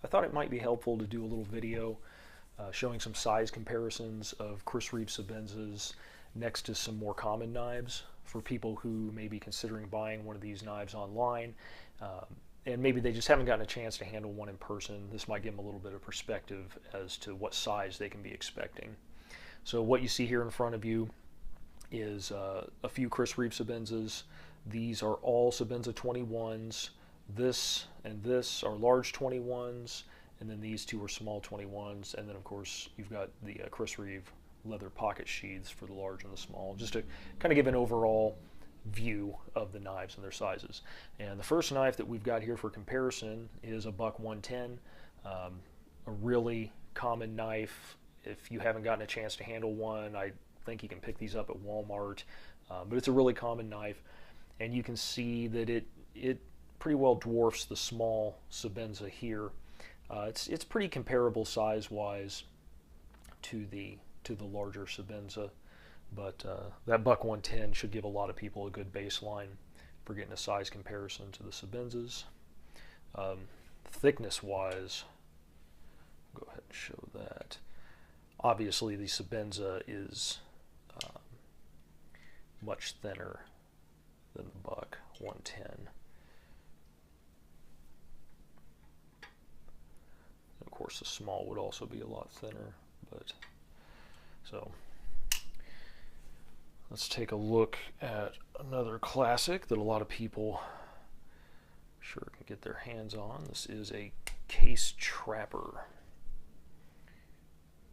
I thought it might be helpful to do a little video showing some size comparisons of Chris Reeve Sebenzas next to some more common knives for people who may be considering buying one of these knives online, and maybe they just haven't gotten a chance to handle one in person. This might give them a little bit of perspective as to what size they can be expecting. So what you see here in front of you is a few Chris Reeve Sebenzas. These are all Sebenza 21s. This and this are large 21s, and then these two are small 21s, and then of course you've got the Chris Reeve leather pocket sheaths for the large and the small, just to kind of give an overall view of the knives and their sizes. And the first knife that we've got here for comparison is a buck 110, a really common knife. If you haven't gotten a chance to handle one, I think you can pick these up at Walmart, but it's a really common knife, and you can see that it pretty well dwarfs the small Sebenza here. It's pretty comparable size-wise to the larger Sebenza, but that buck 110 should give a lot of people a good baseline for getting a size comparison to the Sebenzas. Thickness-wise, go ahead and show that. Obviously, the Sebenza is much thinner than the buck 110. Of course, the small would also be a lot thinner, but so let's take a look at another classic that a lot of people sure can get their hands on. This is a case trapper.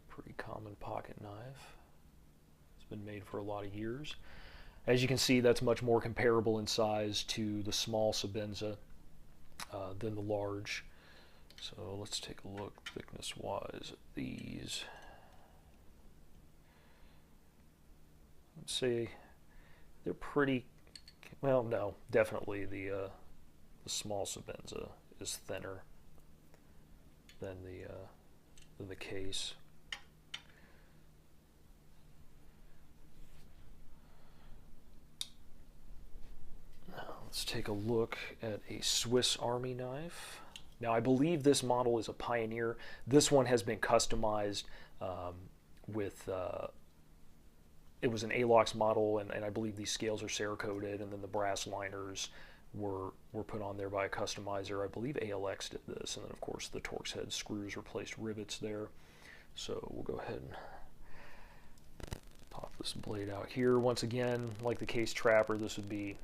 Pretty common pocket knife. It's been made for a lot of years. As you can see, that's much more comparable in size to the small Sebenza than the large. So let's take a look thickness-wise at these. Let's say they're pretty, well, no, definitely the small Sebenza is thinner than the case. Now let's take a look at a Swiss Army knife. Now, I believe this model is a Pioneer. This one has been customized with, it was an ALOX model, and I believe these scales are Cerakoted, and then the brass liners were put on there by a customizer. I believe ALX did this, and then of course the Torx head screws replaced rivets there. So we'll go ahead and pop this blade out here. Once again, like the case trapper, this would be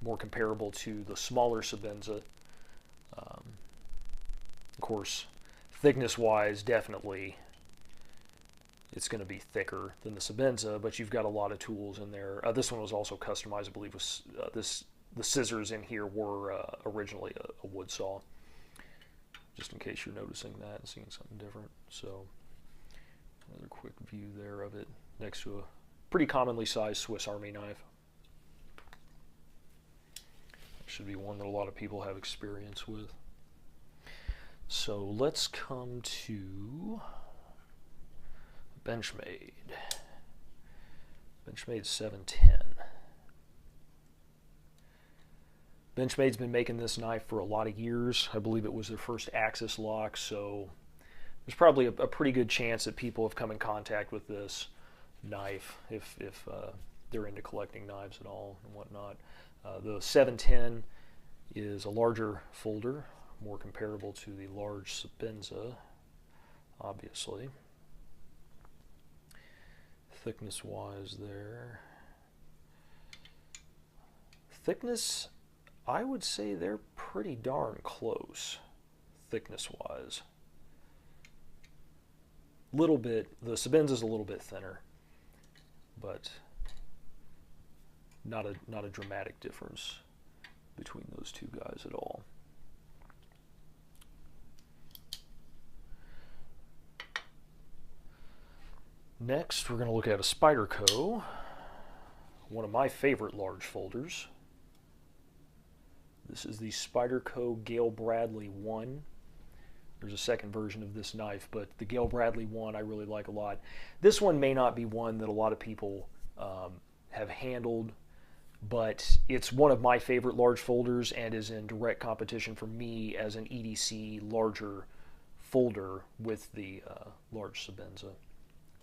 more comparable to the smaller Sebenza. Of course, thickness-wise, definitely it's going to be thicker than the Sebenza, but you've got a lot of tools in there. This one was also customized, I believe. The scissors in here were originally a wood saw, just in case you're noticing that and seeing something different. So another quick view there of it next to a pretty commonly sized Swiss Army knife. Should be one that a lot of people have experience with. So let's come to Benchmade. Benchmade 710. Benchmade's been making this knife for a lot of years. I believe it was their first axis lock, so there's probably a pretty good chance that people have come in contact with this knife if they're into collecting knives at all and whatnot. The 710 is a larger folder, more comparable to the large Sebenza, obviously. Thickness-wise there. Thickness, I would say they're pretty darn close, thickness-wise. Little bit, the Sebenza's a little bit thinner, but not a dramatic difference between those two guys at all. Next, we're going to look at a Spyderco, one of my favorite large folders. This is the Spyderco Gail Bradley 1. There's a second version of this knife, but the Gail Bradley 1 I really like a lot. This one may not be one that a lot of people have handled, but it's one of my favorite large folders and is in direct competition for me as an EDC larger folder with the large Sebenza.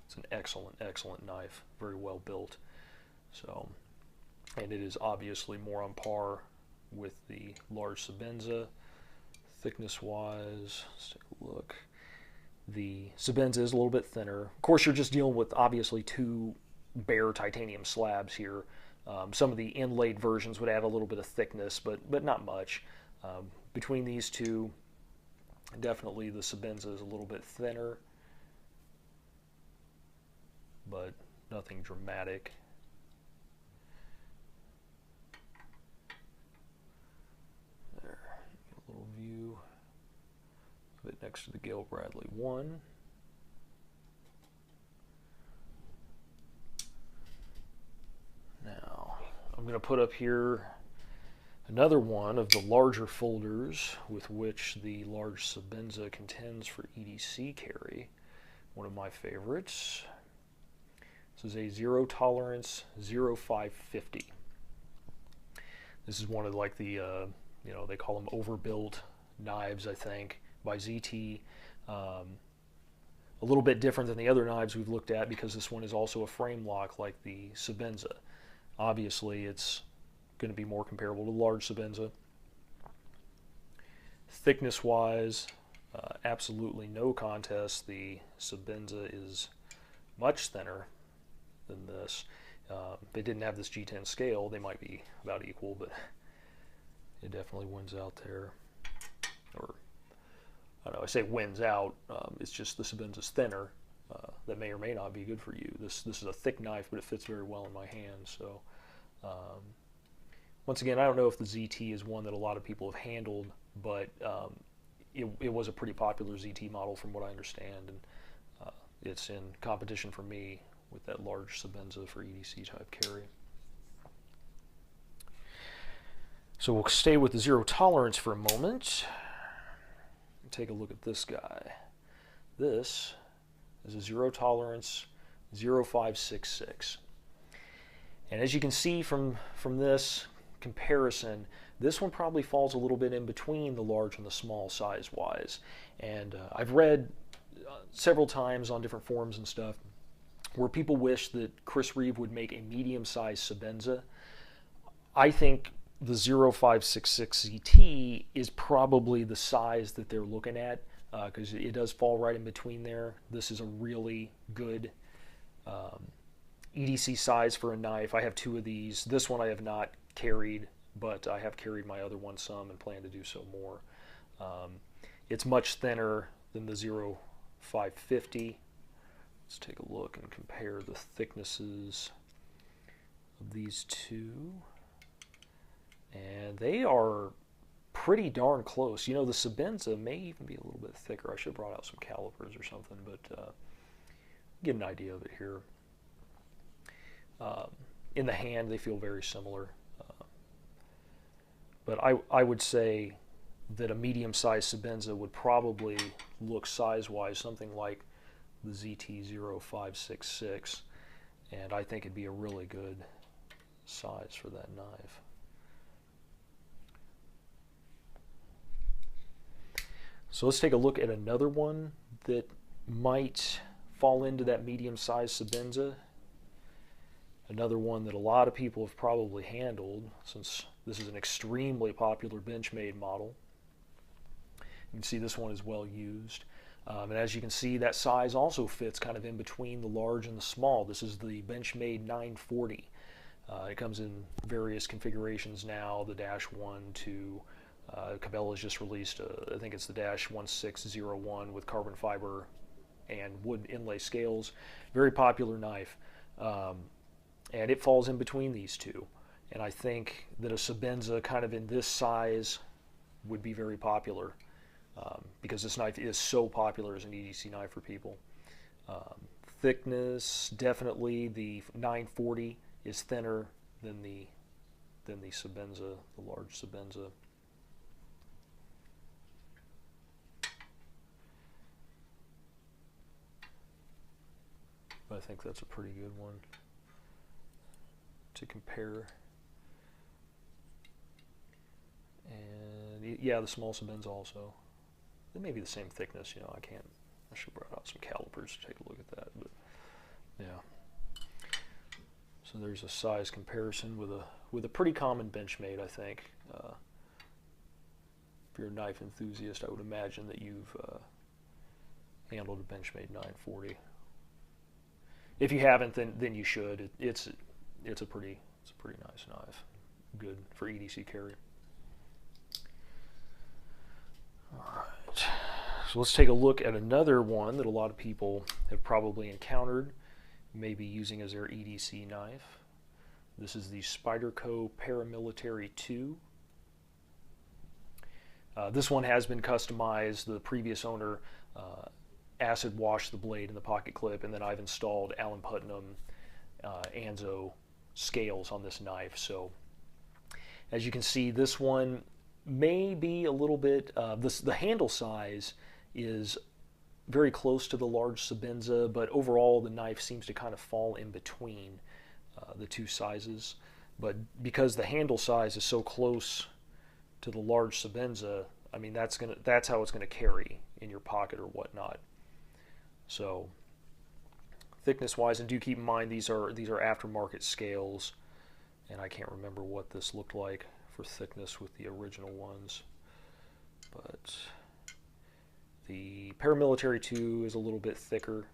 It's an excellent, excellent knife, very well built. So, and it is obviously more on par with the large Sebenza. Thickness-wise, let's take a look. The Sebenza is a little bit thinner. Of course, you're just dealing with obviously two bare titanium slabs here. Some of the inlaid versions would add a little bit of thickness, but not much. Between these two, definitely the Sebenza is a little bit thinner, but nothing dramatic. There, a little view of it next to the Gail Bradley 1. Now, I'm going to put up here another one of the larger folders with which the large Sebenza contends for EDC carry. One of my favorites. This is a zero tolerance 0550. This is one of like the, you know, they call them overbuilt knives, I think, by ZT. A little bit different than the other knives we've looked at because this one is also a frame lock like the Sebenza. Obviously, it's going to be more comparable to the large Sebenza. Thickness-wise, absolutely no contest. The Sebenza is much thinner than this. If they didn't have this G10 scale, they might be about equal, but it definitely wins out there. Or, I don't know, I say wins out. It's just the Sebenza's thinner. That may or may not be good for you. This is a thick knife, but it fits very well in my hand. So, once again, I don't know if the ZT is one that a lot of people have handled, but it was a pretty popular ZT model from what I understand, and it's in competition for me with that large Sebenza for EDC type carry. So we'll stay with the zero tolerance for a moment. Take a look at this guy. This is a zero tolerance 0566. And as you can see from this comparison, this one probably falls a little bit in between the large and the small size-wise. And I've read several times on different forums and stuff where people wish that Chris Reeve would make a medium-sized Sebenza. I think the 0566 ZT is probably the size that they're looking at because it does fall right in between there. This is a really good EDC size for a knife. I have two of these. This one I have not carried, but I have carried my other one some and plan to do so more. It's much thinner than the 0550. Let's take a look and compare the thicknesses of these two. And they are pretty darn close. You know, the Sebenza may even be a little bit thicker. I should have brought out some calipers or something, but get an idea of it here. In the hand, they feel very similar. But I would say that a medium-sized Sebenza would probably look size-wise something like the ZT0566, and I think it'd be a really good size for that knife. So let's take a look at another one that might fall into that medium-sized Sebenza. Another one that a lot of people have probably handled, since this is an extremely popular Benchmade model. You can see this one is well used. And as you can see, that size also fits kind of in between the large and the small. This is the Benchmade 940. It comes in various configurations now, the -1 to Cabela's just released, I think it's the -1601 with carbon fiber and wood inlay scales. Very popular knife. And it falls in between these two. And I think that a Sebenza kind of in this size would be very popular because this knife is so popular as an EDC knife for people. Thickness, definitely the 940 is thinner than the Sebenza, the large Sebenza. I think that's a pretty good one to compare. And yeah, the small Sebenza also. they may be the same thickness. You know, I should have brought out some calipers to take a look at that. But yeah. So there's a size comparison with a pretty common Benchmade, I think. If you're a knife enthusiast, I would imagine that you've handled a Benchmade 940. If you haven't, then you should. It's a pretty nice knife. Good for EDC carry. All right. So let's take a look at another one that a lot of people have probably encountered, maybe using as their EDC knife. This is the Spyderco Paramilitary 2. This one has been customized. The previous owner acid washed the blade in the pocket clip, and then I've installed Allen Putnam Anzo scales on this knife. So as you can see, this one may be a little bit, the handle size is very close to the large Sebenza, but overall the knife seems to kind of fall in between the two sizes. But because the handle size is so close to the large Sebenza, I mean, that's how it's gonna carry in your pocket or whatnot. So thickness wise, and do keep in mind these are aftermarket scales, and I can't remember what this looked like for thickness with the original ones, but the Paramilitary 2 is a little bit thicker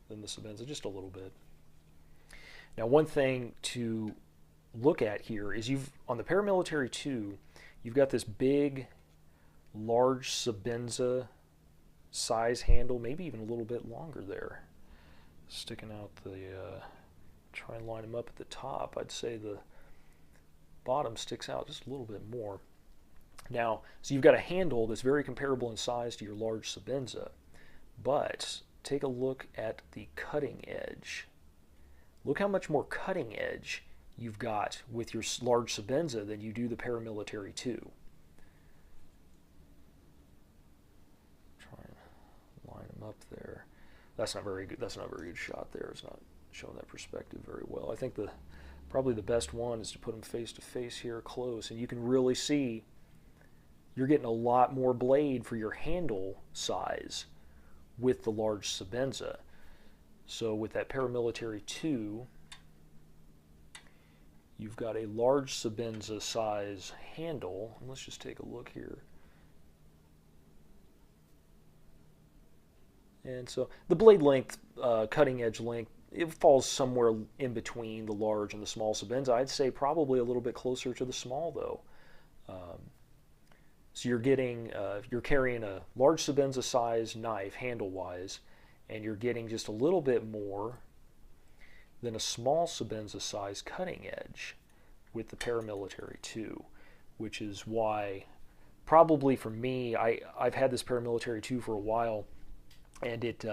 than the Sebenza, just a little bit. Now, one thing to look at here is on the Paramilitary 2, you've got this big, large Sebenza size handle, maybe even a little bit longer there, sticking out the, try and line them up at the top. I'd say the bottom sticks out just a little bit more. Now, so you've got a handle that's very comparable in size to your large Sebenza, but take a look at the cutting edge. Look how much more cutting edge you've got with your large Sebenza than you do the Paramilitary 2. Try and line them up there. That's not very good. That's not a very good shot there. It's not showing that perspective very well. I think probably the best one is to put them face to face here close, and you can really see you're getting a lot more blade for your handle size with the large Sebenza. So with that Paramilitary 2, you've got a large Sebenza size handle. And let's just take a look here. And so the blade length, cutting edge length, it falls somewhere in between the large and the small Sebenza. I'd say probably a little bit closer to the small though. So you're getting, you're carrying a large Sebenza size knife handle wise, and you're getting just a little bit more than a small Sebenza size cutting edge with the Paramilitary 2, which is why probably for me, I've had this Paramilitary 2 for a while, and it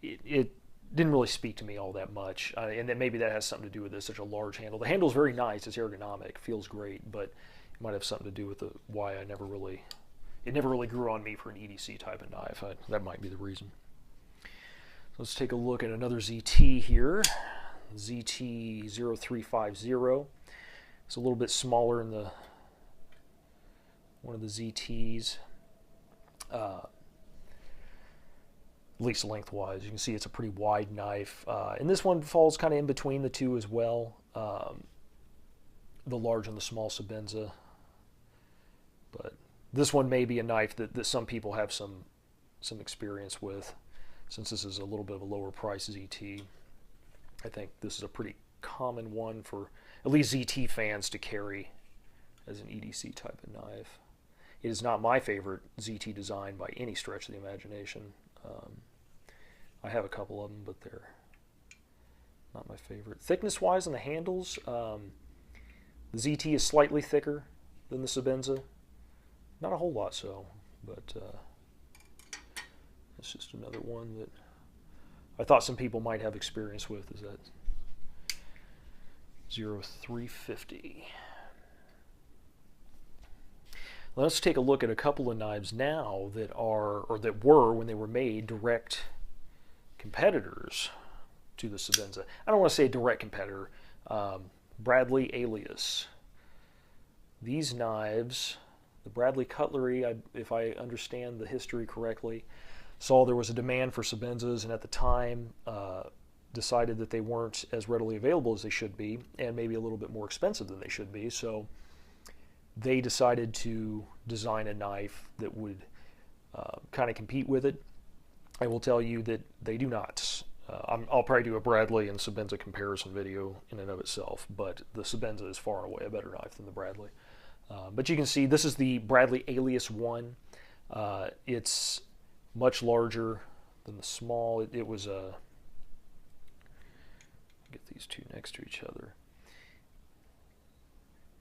didn't really speak to me all that much, and then maybe that has something to do with this, such a large handle. The handle's very nice, it's ergonomic, feels great, but it might have something to do with why it never really grew on me for an EDC type of knife. That might be the reason. So let's take a look at another ZT here, ZT0350. It's a little bit smaller in one of the ZTs. At least lengthwise. You can see it's a pretty wide knife. And this one falls kind of in between the two as well, the large and the small Sebenza. But this one may be a knife that some people have some experience with, since this is a little bit of a lower price ZT. I think this is a pretty common one for at least ZT fans to carry as an EDC type of knife. It is not my favorite ZT design by any stretch of the imagination. I have a couple of them, but they're not my favorite. Thickness-wise on the handles, the ZT is slightly thicker than the Sebenza. Not a whole lot so, but it's just another one that I thought some people might have experience with, is that 0350. Let's take a look at a couple of knives now that are, or that were when they were made, direct competitors to the Sebenza. I don't want to say direct competitor. Bradley Alias. These knives The Bradley cutlery, if I understand the history correctly, saw there was a demand for Sebenzas, and at the time decided that they weren't as readily available as they should be, and maybe a little bit more expensive than they should be. So they decided to design a knife that would kind of compete with it. I will tell you that they do not. I'll probably do a Bradley and Sebenza comparison video in and of itself, but the Sebenza is far and away a better knife than the Bradley. But you can see this is the Bradley Alias 1. It's much larger than the small. It was a... get these two next to each other.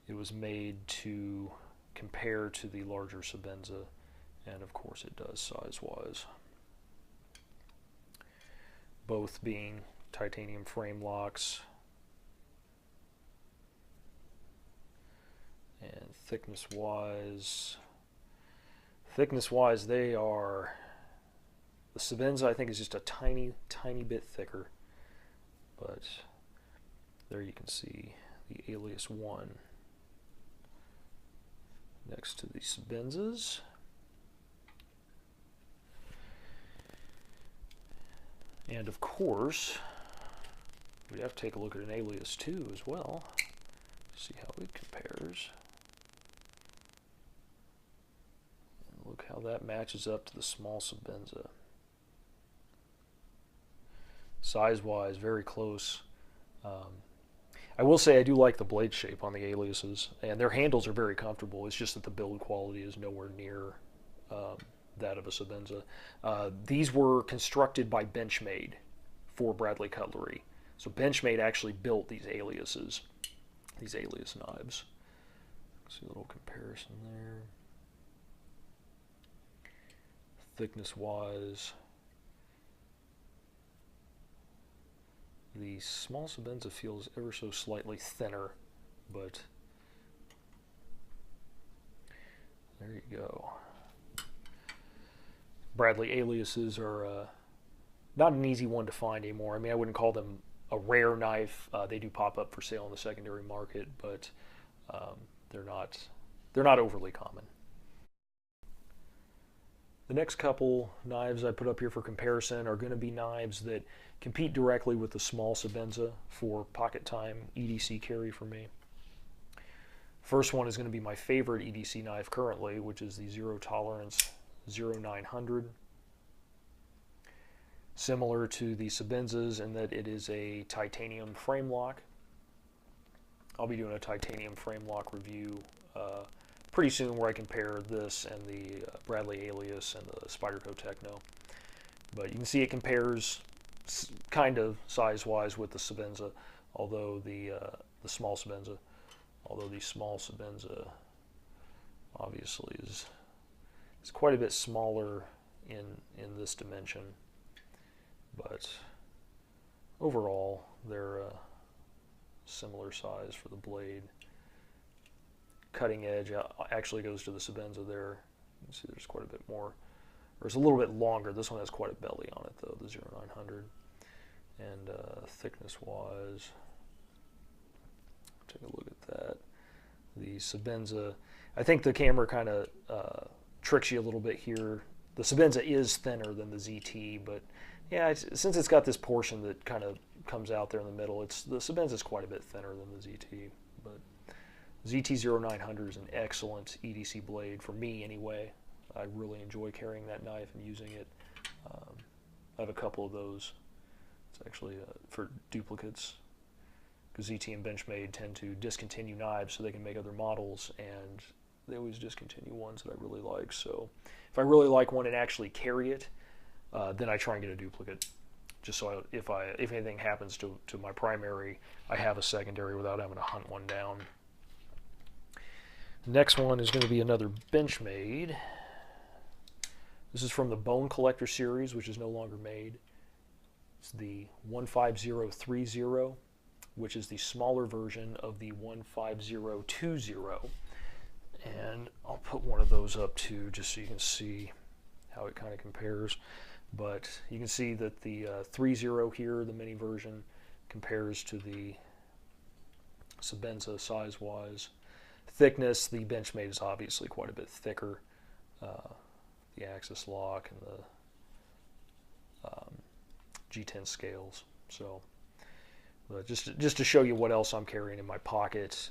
It was made to compare to the larger Sebenza, and of course it does size-wise. Both being titanium frame locks, and thickness-wise, they are, the Sebenza I think is just a tiny bit thicker, but there you can see the Alias 1 next to the Sebenzas. And of course, we have to take a look at an Alias 2 as well, see how it compares. And look how that matches up to the small Sebenza. Size-wise, very close. I will say I do like the blade shape on the Aliases, and their handles are very comfortable. It's just that the build quality is nowhere near that of a Sebenza. These were constructed by Benchmade for Bradley cutlery. So Benchmade actually built these Aliases, these Alias knives. See a little comparison there. Thickness-wise, the small Sebenza feels ever so slightly thinner, but there you go. Bradley Aliases are not an easy one to find anymore. I mean, I wouldn't call them a rare knife. They do pop up for sale in the secondary market, but they're not overly common. The next couple knives I put up here for comparison are going to be knives that compete directly with the small Sebenza for pocket time EDC carry for me. First one is going to be my favorite EDC knife currently, which is the Zero Tolerance 0900. Similar to the Sebenzas in that it is a titanium frame lock. I'll be doing a titanium frame lock review pretty soon where I compare this and the Bradley Alias and the Spyderco Techno. But you can see it compares kind of size-wise with the Sebenza, although the small Sebenza, obviously is quite a bit smaller in this dimension. But overall, they're similar size for the blade. Cutting edge actually goes to the Sebenza there. You can see there's quite a bit more, or it's a little bit longer. This one has quite a belly on it though, the 0900. And thickness-wise, take a look at that. The Sebenza, I think the camera kind of tricks you a little bit here. The Sebenza is thinner than the ZT, but yeah, since it's got this portion that kind of comes out there in the middle, the Sebenza is quite a bit thinner than the ZT. But ZT-0900 is an excellent EDC blade for me anyway. I really enjoy carrying that knife and using it. I have a couple of those. It's actually for duplicates, because ZT and Benchmade tend to discontinue knives so they can make other models, and they always discontinue ones that I really like. So if I really like one and actually carry it, then I try and get a duplicate, just so if anything happens to my primary, I have a secondary without having to hunt one down. The next one is going to be another Benchmade. This is from the Bone Collector series, which is no longer made. It's the 15030, which is the smaller version of the 15020. And I'll put one of those up too, just so you can see how it kind of compares. But you can see that the 30 here, the mini version, compares to the Sebenza size-wise. thickness, the Benchmade is obviously quite a bit thicker. The axis lock and the G10 scales. So just to show you what else I'm carrying in my pocket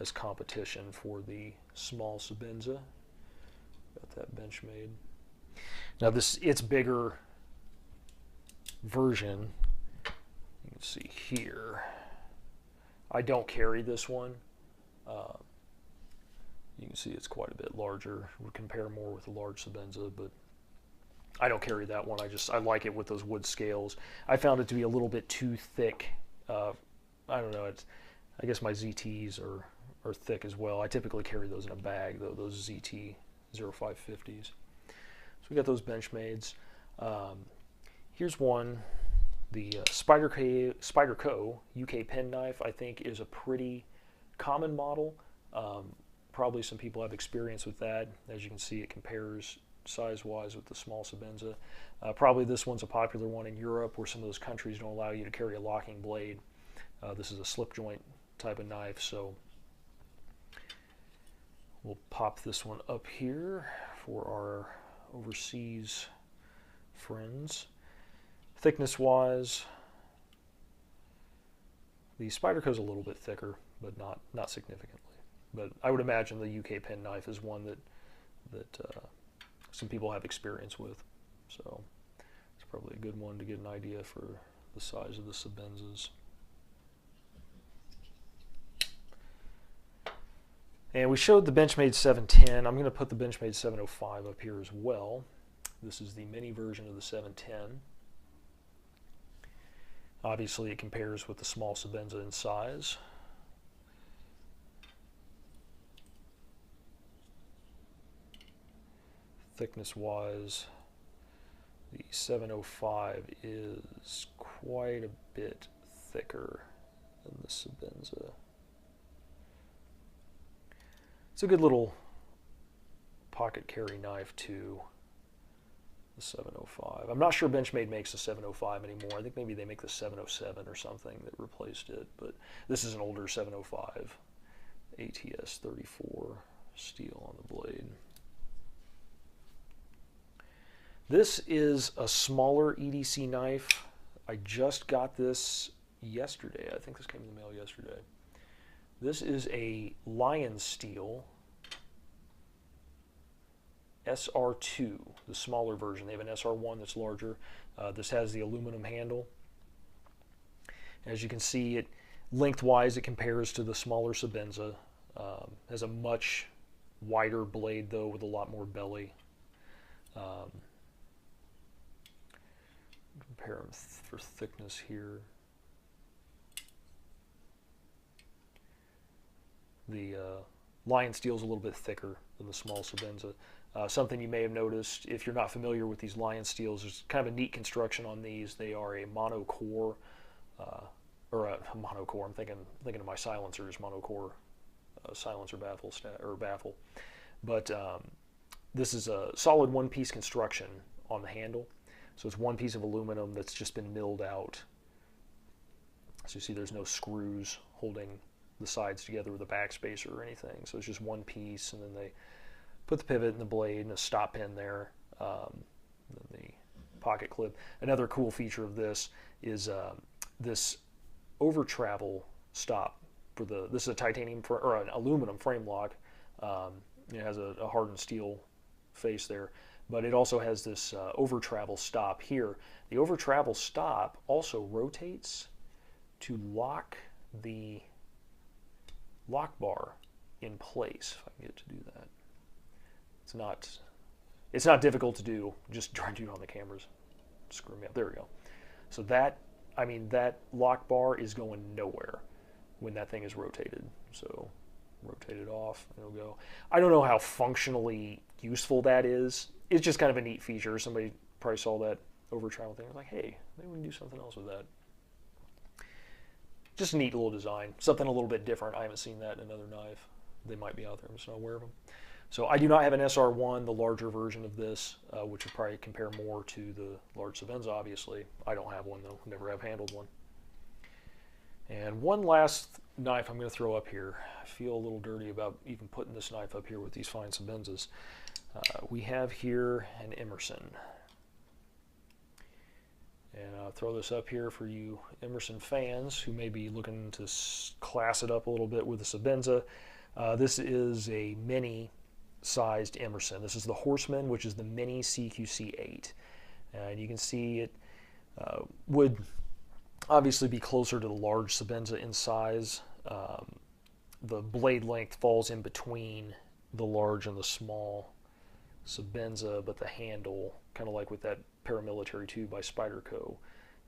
as competition for the small Sebenza. Got that Benchmade. Now its bigger version, you can see here. I don't carry this one. You can see it's quite a bit larger. Would compare more with the large Sebenza, but I don't carry that one. I like it with those wood scales. I found it to be a little bit too thick. I don't know. I guess my ZTs are thick as well. I typically carry those in a bag, though, those ZT 0550s. So we got those Benchmades. Here's one. The Spyderco UK penknife, I think, is a pretty common model. Probably some people have experience with that. As you can see, it compares size-wise with the small Sebenza. Probably this one's a popular one in Europe, where some of those countries don't allow you to carry a locking blade. This is a slip joint type of knife, so we'll pop this one up here for our overseas friends. Thickness-wise, the Spyderco's a little bit thicker, but not significantly. But I would imagine the UK penknife is one that some people have experience with. So it's probably a good one to get an idea for the size of the Sebenzas. And we showed the Benchmade 710. I'm going to put the Benchmade 705 up here as well. This is the mini version of the 710. Obviously, it compares with the small Sebenza in size. Thickness-wise, the 705 is quite a bit thicker than the Sebenza. It's a good little pocket carry knife too, the 705. I'm not sure Benchmade makes the 705 anymore. I think maybe they make the 707 or something that replaced it, but this is an older 705 ATS 34 steel on the blade. This is a smaller EDC knife. I just got this yesterday. I think this came in the mail yesterday. This is a Lion Steel SR2, the smaller version. They have an SR1 that's larger. This has the aluminum handle. As you can see, it lengthwise it compares to the smaller Sebenza. Has a much wider blade though, with a lot more belly. Compare them for thickness here. The Lion Steel is a little bit thicker than the small Sebenza. Something you may have noticed if you're not familiar with these Lion Steels, there's kind of a neat construction on these. They are a monocore, or a monocore. I'm thinking of my silencers, monocore silencer baffle. But this is a solid one-piece construction on the handle. So it's one piece of aluminum that's just been milled out. So you see there's no screws holding the sides together with a backspacer or anything. So it's just one piece, and then they put the pivot and the blade and a stop pin there, then the pocket clip. Another cool feature of this is this over travel stop for this is a titanium or an aluminum frame lock. It has a hardened steel face there, but it also has this over travel stop here. The over travel stop also rotates to lock the lock bar in place. If I can get to do that. It's not difficult to do. Just try to do it on the cameras. Screw me up. There we go. So that lock bar is going nowhere when that thing is rotated. So rotate it off, and it'll go. I don't know how functionally useful that is. It's just kind of a neat feature. Somebody probably saw that over travel thing. I was like, hey, maybe we can do something else with that. Just a neat little design. Something a little bit different. I haven't seen that in another knife. They might be out there. I'm just not aware of them. So I do not have an SR1, the larger version of this, which would probably compare more to the large Sebenza, obviously. I don't have one, though. Never have handled one. And one last knife I'm going to throw up here. I feel a little dirty about even putting this knife up here with these fine Sebenzas. We have here an Emerson. And I'll throw this up here for you Emerson fans who may be looking to class it up a little bit with the Sebenza. This is a mini-sized Emerson. This is the Horseman, which is the mini CQC8. And you can see it would obviously be closer to the large Sebenza in size. The blade length falls in between the large and the small Sebenza, but the handle, kind of like with that Paramilitary 2 by Spyderco,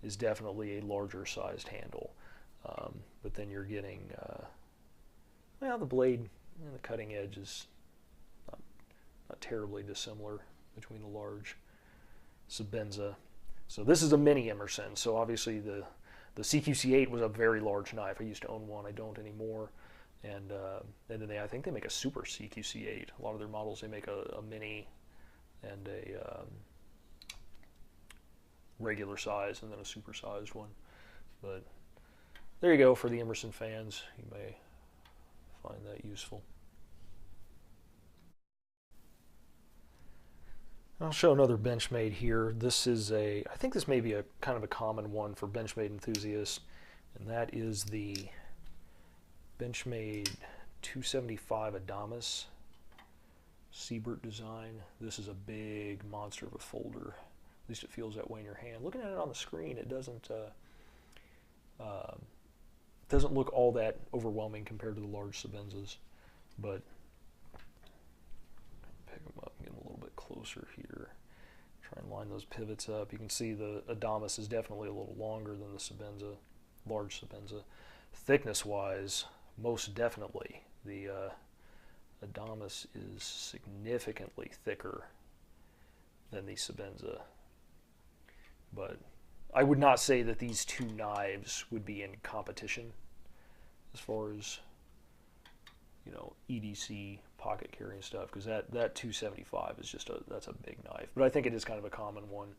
is definitely a larger sized handle. But then you're getting, well, the blade and the cutting edge is not terribly dissimilar between the large Sebenza. So this is a mini Emerson. So obviously the CQC8 was a very large knife. I used to own one. I don't anymore. And then I think they make a super CQC8. A lot of their models, they make a mini and a regular size and then a super sized one. But there you go for the Emerson fans. You may find that useful. I'll show another Benchmade here. This is I think this may be a kind of a common one for Benchmade enthusiasts, and that is the Benchmade 275 Adamas Siebert design. This is a big monster of a folder. At least it feels that way in your hand. Looking at it on the screen, it doesn't look all that overwhelming compared to the large Sebenzas, but pick them up and get them a little bit closer here. Try and line those pivots up. You can see the Adamas is definitely a little longer than the Sebenza, large Sebenza. Thickness-wise, most definitely, the Adamas is significantly thicker than the Sebenza. But I would not say that these two knives would be in competition as far as, you know, EDC pocket carrying stuff, because that 275 is just that's a big knife. But I think it is kind of a common one.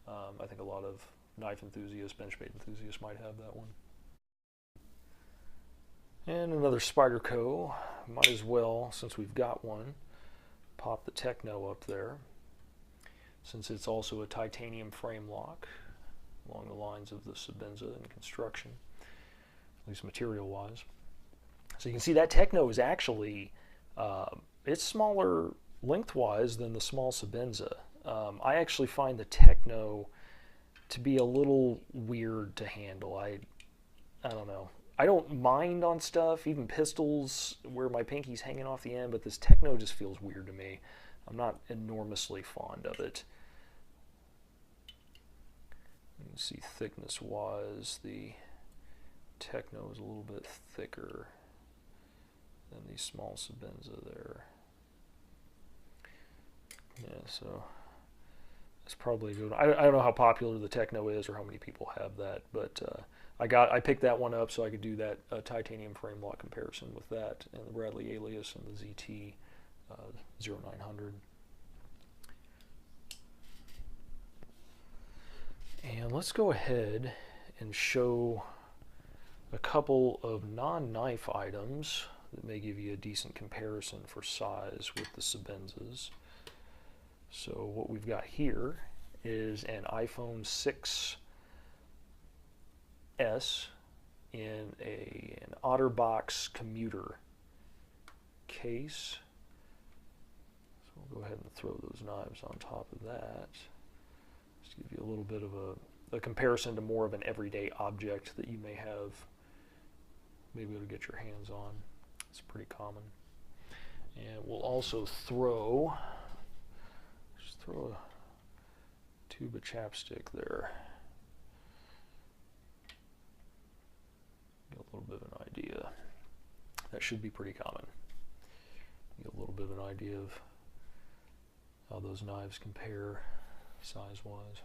I think a lot of knife enthusiasts, Benchmade enthusiasts might have that one. And another Spyderco. Might as well, since we've got one, pop the Techno up there, since it's also a titanium frame lock along the lines of the Sebenza in construction, at least material-wise. So you can see that Techno is actually, it's smaller lengthwise than the small Sebenza. I actually find the Techno to be a little weird to handle. I don't know. I don't mind on stuff, even pistols where my pinky's hanging off the end, but this Techno just feels weird to me. I'm not enormously fond of it. You can see thickness-wise, the Techno is a little bit thicker than the small Sebenza there. Yeah, so it's probably good. I don't know how popular the Techno is or how many people have that, but I picked that one up so I could do that titanium frame lock comparison with that and the Bradley Alias and the ZT 0900. And let's go ahead and show a couple of non-knife items that may give you a decent comparison for size with the Sebenzas. So what we've got here is an iPhone 6S in an OtterBox commuter case. So we'll go ahead and throw those knives on top of that. Just give you a little bit of a comparison to more of an everyday object that you may have, maybe able to get your hands on. It's pretty common. And we'll also throw a tube of chapstick there. Get a little bit of an idea. That should be pretty common. Get a little bit of an idea of how those knives compare size-wise.